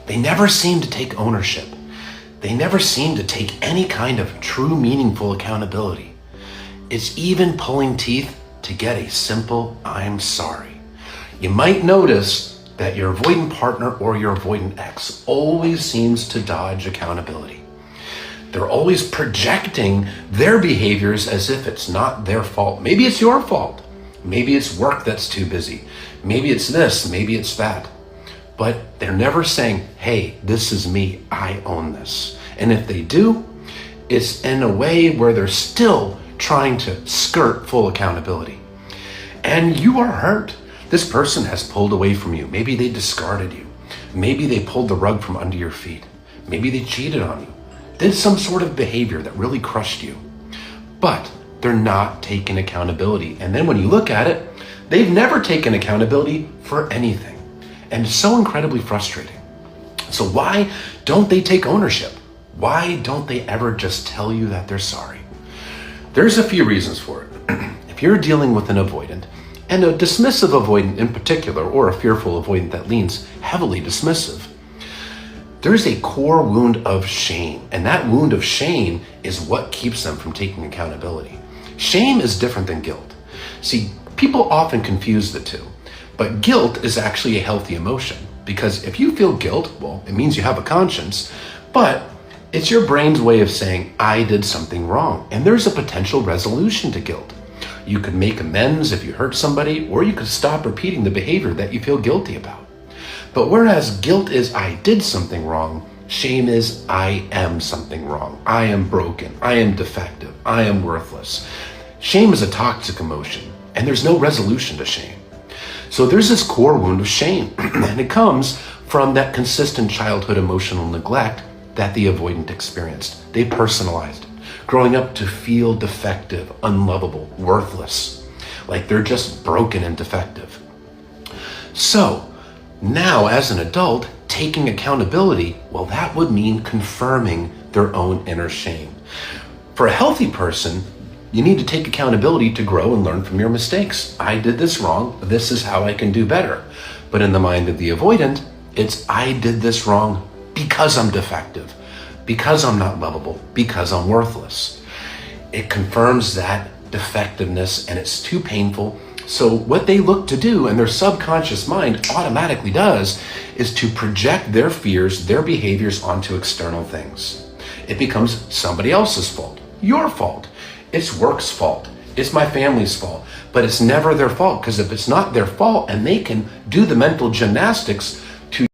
They never seem to take ownership. They never seem to take any kind of true meaningful accountability. It's even pulling teeth to get a simple "I'm sorry." You might notice that your avoidant partner or your avoidant ex always seems to dodge accountability. They're always projecting their behaviors as if it's not their fault. Maybe it's your fault. Maybe it's work that's too busy. Maybe it's this, maybe it's that. But they're never saying, hey, this is me, I own this. And if they do, it's in a way where they're still trying to skirt full accountability. And you are hurt. This person has pulled away from you. Maybe they discarded you. Maybe they pulled the rug from under your feet. Maybe they cheated on you. Did some sort of behavior that really crushed you. But they're not taking accountability. And then when you look at it, they've never taken accountability for anything. And it's so incredibly frustrating. So why don't they take ownership? Why don't they ever just tell you that they're sorry? There's a few reasons for it. If you're dealing with an avoidant, and a dismissive avoidant in particular, or a fearful avoidant that leans heavily dismissive, there's a core wound of shame. And that wound of shame is what keeps them from taking accountability. Shame is different than guilt. See, people often confuse the two, but guilt is actually a healthy emotion, because if you feel guilt, well, it means you have a conscience, but it's your brain's way of saying, I did something wrong, and there's a potential resolution to guilt. You could make amends if you hurt somebody, or you could stop repeating the behavior that you feel guilty about. But whereas guilt is, I did something wrong, shame is, I am something wrong. I am broken. I am defective. I am worthless. Shame is a toxic emotion, and there's no resolution to shame. So there's this core wound of shame, and it comes from that consistent childhood emotional neglect that the avoidant experienced. They personalized it, growing up to feel defective, unlovable, worthless, like they're just broken and defective. So now, as an adult, taking accountability, well, that would mean confirming their own inner shame. For a healthy person, you need to take accountability to grow and learn from your mistakes. I did this wrong. This is how I can do better. But in the mind of the avoidant, it's I did this wrong because I'm defective, because I'm not lovable, because I'm worthless. It confirms that defectiveness, and it's too painful. So what they look to do, and their subconscious mind automatically does, is to project their fears, their behaviors onto external things. It becomes somebody else's fault, your fault. It's work's fault. It's my family's fault. But it's never their fault, because if it's not their fault and they can do the mental gymnastics